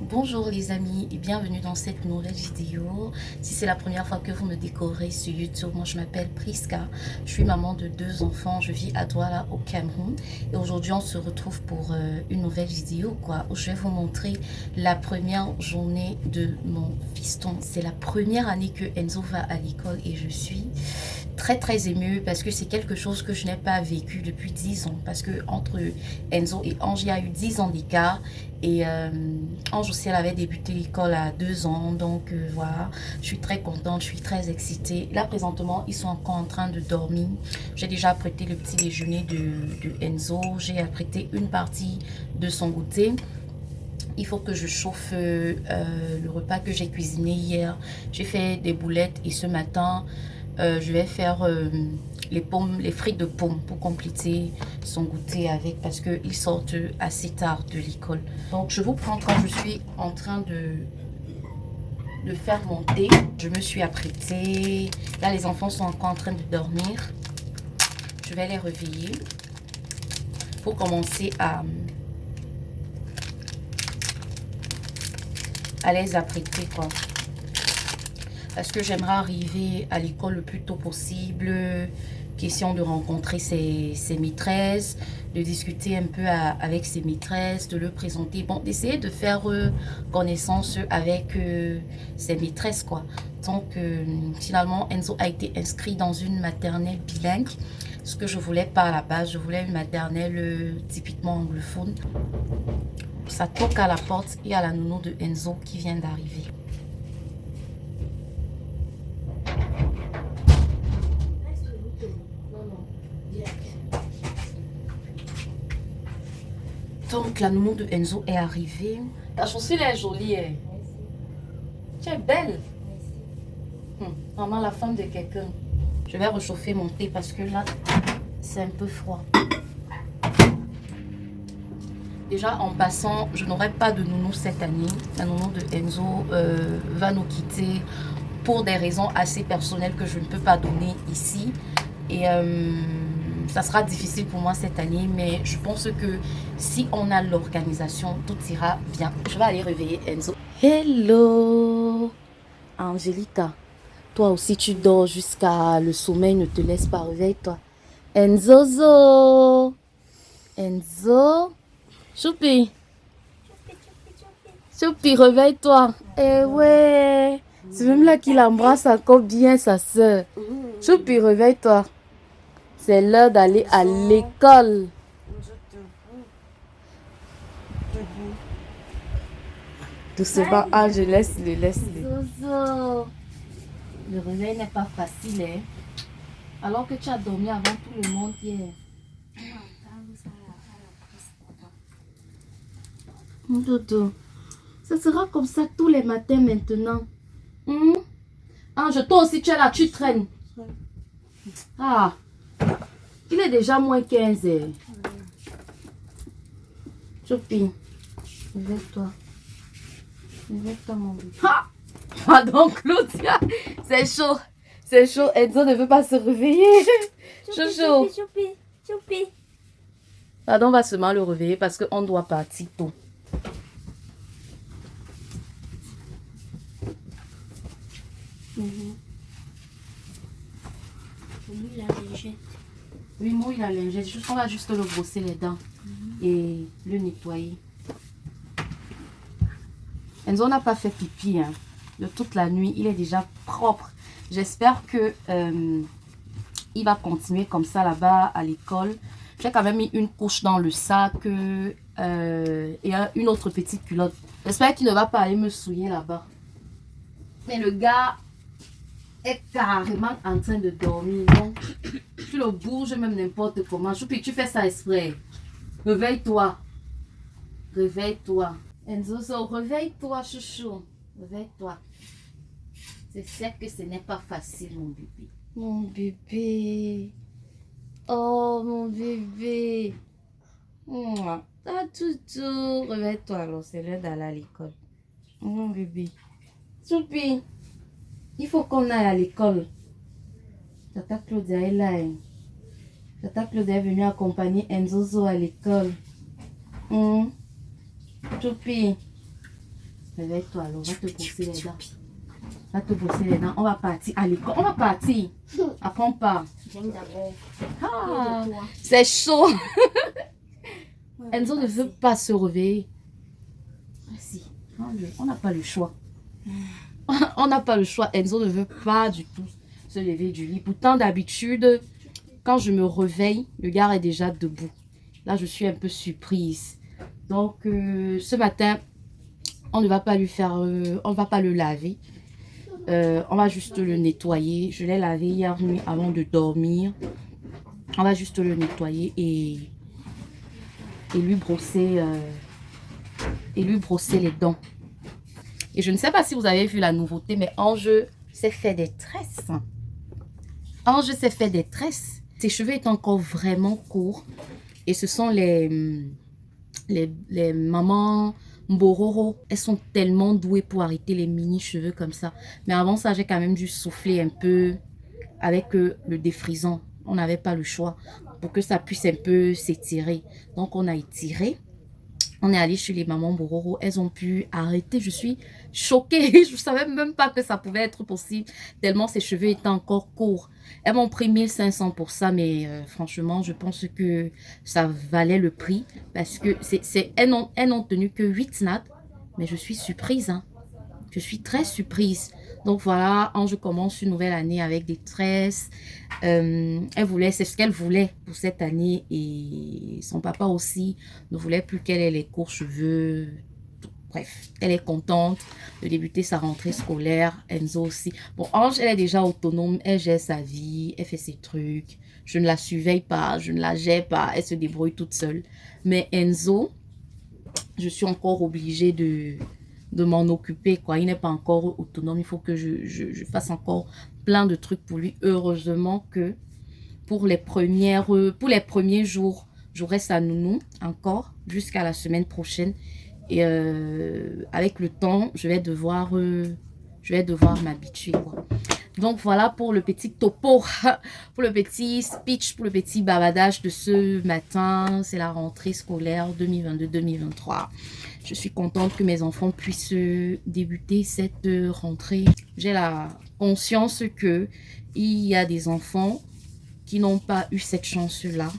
Bonjour les amis et bienvenue dans cette nouvelle vidéo. Si c'est la première fois que vous me découvrez sur YouTube, moi je m'appelle Priska, je suis maman de 2 enfants, je vis à Douala au Cameroun et aujourd'hui on se retrouve pour une nouvelle vidéo où je vais vous montrer la première journée de mon fiston. C'est la première année que Enzo va à l'école et je suis très émue parce que c'est quelque chose que je n'ai pas vécu depuis 10 ans parce que entre Enzo et Ange il y a eu 10 ans d'écart et Ange aussi elle avait débuté l'école à 2 ans donc voilà, je suis très contente, je suis très excitée. Là présentement ils sont encore en train de dormir. J'ai déjà apprêté le petit déjeuner de Enzo, j'ai apprêté une partie de son goûter. Il faut que je chauffe le repas que j'ai cuisiné hier. J'ai fait des boulettes et ce matin je vais faire les frites de pommes pour compléter son goûter avec parce qu'ils sortent assez tard de l'école. Donc je vous prends quand je suis en train de faire mon thé. Je me suis apprêtée. Là les enfants sont encore en train de dormir. Je vais les réveiller pour commencer à les apprêter quoi. Parce que j'aimerais arriver à l'école le plus tôt possible. Question de rencontrer ses maîtresses, de discuter un peu avec ses maîtresses, de le présenter. Bon, d'essayer de faire connaissance avec ses maîtresses, quoi. Donc, finalement, Enzo a été inscrit dans une maternelle bilingue. Ce que je voulais pas à la base, je voulais une maternelle typiquement anglophone. Ça toque à la porte et à la nounou de Enzo qui vient d'arriver. Donc la nounou de Enzo est arrivée. Ta chaussure est jolie. Hein? Tu es belle. Maman, la femme de quelqu'un. Je vais réchauffer mon thé parce que là, c'est un peu froid. Déjà en passant, je n'aurai pas de nounou cette année. La nounou de Enzo va nous quitter pour des raisons assez personnelles que je ne peux pas donner ici. Et ça sera difficile pour moi cette année, mais je pense que si on a l'organisation, tout ira bien. Je vais aller réveiller Enzo. Hello Angelica, toi aussi tu dors jusqu'à le sommeil ne te laisse pas, réveille-toi. Enzozo, Enzo, Choupi, Choupi, réveille-toi. Eh ouais, c'est même là qu'il embrasse encore bien sa soeur. Choupi, réveille-toi. C'est l'heure d'aller à l'école. Doucement, je laisse-le. Zozo. Le réveil n'est pas facile, hein? Alors que tu as dormi avant tout le monde hier. Dodo, ça sera comme ça tous les matins maintenant. Ange, toi aussi tu es là, tu traînes. Ah, il est déjà moins 15 heures. Choupi, réveille-toi. Réveille-toi mon bébé. Ah, pardon Claudia, c'est chaud. C'est chaud, Enzo ne veut pas se réveiller. Chouchou. Choupi. Pardon, on va seulement le réveiller parce qu'on doit partir tôt. Mouille la lingette. Oui, mouille la lingette. On va juste le brosser les dents et le nettoyer. Enzo n'a pas fait pipi de toute la nuit. Il est déjà propre. J'espère que il va continuer comme ça là-bas à l'école. J'ai quand même mis une couche dans le sac et une autre petite culotte. J'espère qu'il ne va pas aller me souiller là-bas. Mais le gars est carrément en train de dormir. Donc, tu le bouges même n'importe comment. Choupi, tu fais ça exprès. Réveille-toi. Réveille-toi. Enzo, réveille-toi, chouchou. Réveille-toi. C'est certes que ce n'est pas facile, mon bébé. Mon bébé. Oh, mon bébé. Ah, toutou. Réveille-toi alors, c'est l'heure d'aller à l'école. Mon bébé. Soupi, il faut qu'on aille à l'école. Tata Claudia est là. Hein. Tata Claudia est venue accompagner Enzozo à l'école. Soupi, réveille-toi alors, va te brosser les dents. Va te brosser les dents. On va partir à l'école. On va partir. Après, on part. J'aime d'abord. Ah, c'est chaud. Enzo ne veut pas se réveiller. Si, on n'a pas le choix. On n'a pas le choix. Enzo ne veut pas du tout se lever du lit. Pourtant, d'habitude, quand je me réveille, le gars est déjà debout. Là, je suis un peu surprise. Donc, ce matin, on ne va pas lui faire... on ne va pas le laver. On va juste le nettoyer. Je l'ai lavé hier nuit avant de dormir. On va juste le nettoyer et lui brosser les dents. Et je ne sais pas si vous avez vu la nouveauté, mais Ange s'est fait des tresses. Ange s'est fait des tresses. Ses cheveux étaient encore vraiment courts. Et ce sont les mamans Mbororo. Elles sont tellement douées pour arrêter les mini cheveux comme ça. Mais avant ça, j'ai quand même dû souffler un peu avec le défrisant. On n'avait pas le choix pour que ça puisse un peu s'étirer. Donc, on a étiré. On est allé chez les mamans Bororo. Elles ont pu arrêter. Je suis choquée. Je ne savais même pas que ça pouvait être possible. Tellement ses cheveux étaient encore courts. Elles m'ont pris 1500 pour ça. Mais franchement, je pense que ça valait le prix. Parce que elles n'ont tenu que 8 nattes. Mais je suis surprise. Hein. Je suis très surprise. Donc voilà, Ange commence une nouvelle année avec des tresses. C'est ce qu'elle voulait pour cette année. Et son papa aussi ne voulait plus qu'elle ait les courts cheveux. Bref, elle est contente de débuter sa rentrée scolaire. Enzo aussi. Bon, Ange, elle est déjà autonome. Elle gère sa vie. Elle fait ses trucs. Je ne la surveille pas. Je ne la gère pas. Elle se débrouille toute seule. Mais Enzo, je suis encore obligée de m'en occuper, quoi. Il n'est pas encore autonome. Il faut que je fasse encore plein de trucs pour lui. Heureusement que pour les premiers jours, j'aurai sa nounou encore jusqu'à la semaine prochaine. Et avec le temps, je vais devoir m'habituer, quoi. Donc voilà pour le petit topo, pour le petit speech, pour le petit bavardage de ce matin. C'est la rentrée scolaire 2022-2023. Je suis contente que mes enfants puissent débuter cette rentrée. J'ai la conscience que il y a des enfants qui n'ont pas eu cette chance-là.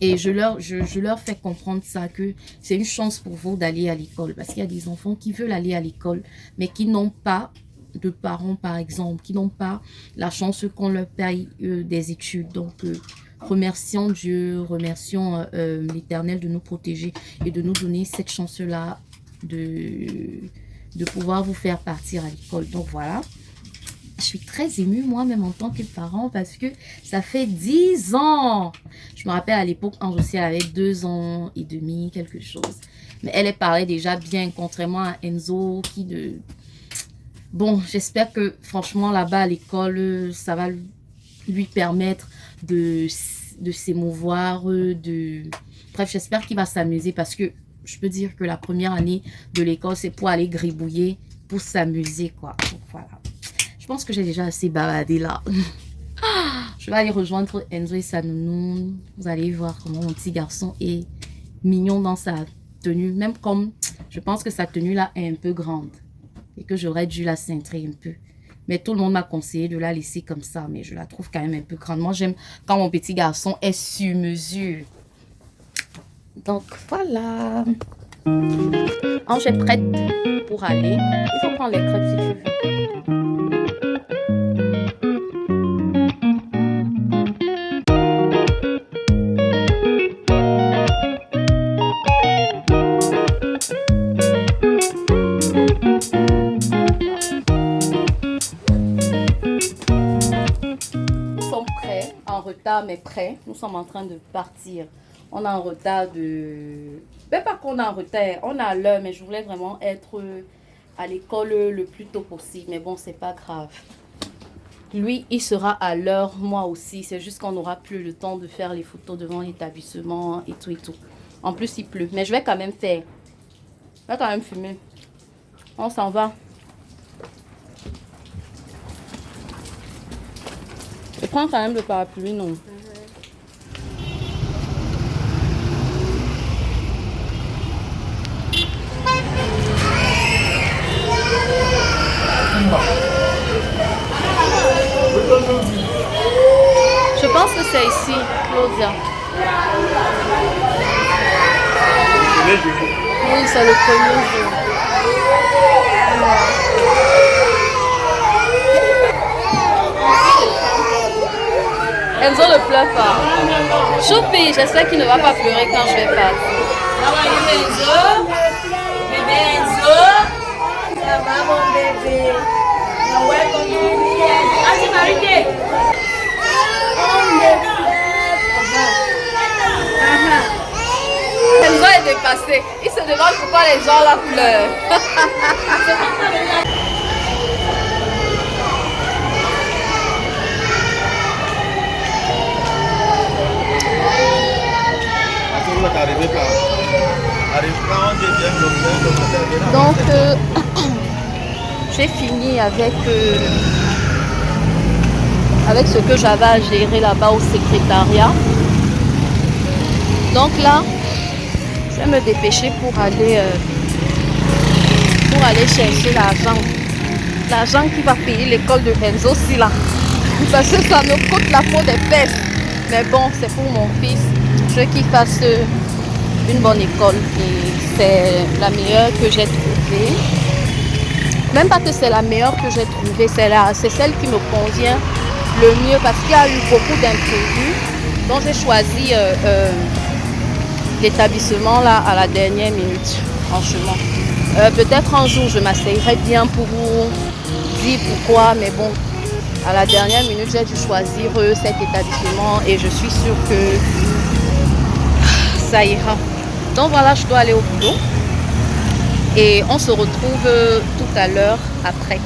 Et je leur fais comprendre ça, que c'est une chance pour vous d'aller à l'école. Parce qu'il y a des enfants qui veulent aller à l'école, mais qui n'ont pas de parents, par exemple, qui n'ont pas la chance qu'on leur paye des études. Donc, remercions Dieu, remercions l'Éternel de nous protéger et de nous donner cette chance-là de pouvoir vous faire partir à l'école. Donc, voilà. Je suis très émue moi-même en tant que parent parce que ça fait 10 ans. Je me rappelle à l'époque, Ange aussi, elle avait 2 ans et demi, quelque chose. Mais elle parlait déjà bien, contrairement à Enzo qui de... Bon, j'espère que franchement là-bas à l'école, ça va lui permettre de s'émouvoir, Bref, j'espère qu'il va s'amuser parce que je peux dire que la première année de l'école, c'est pour aller gribouiller, pour s'amuser, quoi. Donc voilà. Je pense que j'ai déjà assez bavardé là. Je vais aller rejoindre Enzo et sa nounou. Vous allez voir comment mon petit garçon est mignon dans sa tenue. Même comme je pense que sa tenue là est un peu grande. Et que j'aurais dû la cintrer un peu. Mais tout le monde m'a conseillé de la laisser comme ça. Mais je la trouve quand même un peu grande. Moi, j'aime quand mon petit garçon est sur mesure. Donc, voilà. Ange est prête pour aller. Il faut prendre les crêpes si tu veux. Mais prêt, nous sommes en train de partir. On a un retard de... Ben pas qu'on a un retard, on a l'heure, mais je voulais vraiment être à l'école le plus tôt possible. Mais bon, c'est pas grave. Lui, il sera à l'heure, moi aussi. C'est juste qu'on n'aura plus le temps de faire les photos devant l'établissement et tout et tout. En plus, il pleut. Mais je vais quand même faire. Je vais quand même fumer. On s'en va. Je prends quand même le parapluie, non? Je pense que c'est ici, Claudia. Oui, c'est le premier jour. Enzo ne pleure pas. Choupi, j'espère qu'il ne va pas pleurer quand je vais partir. Enzo, bébé Enzo, ça va mon bébé. Welcome to me. Auntie Marité. Enzo est dépassé. Il se demande pourquoi les gens là pleurent. Donc, j'ai fini avec ce que j'avais à gérer là-bas au secrétariat. Donc là, je vais me dépêcher pour aller chercher l'argent. L'argent qui va payer l'école de Enzo aussi là. Parce que ça me coûte la peau des fesses. Mais bon, c'est pour mon fils. Je veux qu'il fasse une bonne école. Et c'est la meilleure que j'ai trouvée. Même pas que c'est la meilleure que j'ai trouvée. C'est celle qui me convient le mieux. Parce qu'il y a eu beaucoup d'imprévus. Donc j'ai choisi l'établissement là à la dernière minute. Franchement. Peut-être un jour je m'asseyerai bien pour vous dire pourquoi. Mais bon. À la dernière minute, j'ai dû choisir cet établissement et je suis sûre que ça ira. Donc voilà, je dois aller au boulot et on se retrouve tout à l'heure après.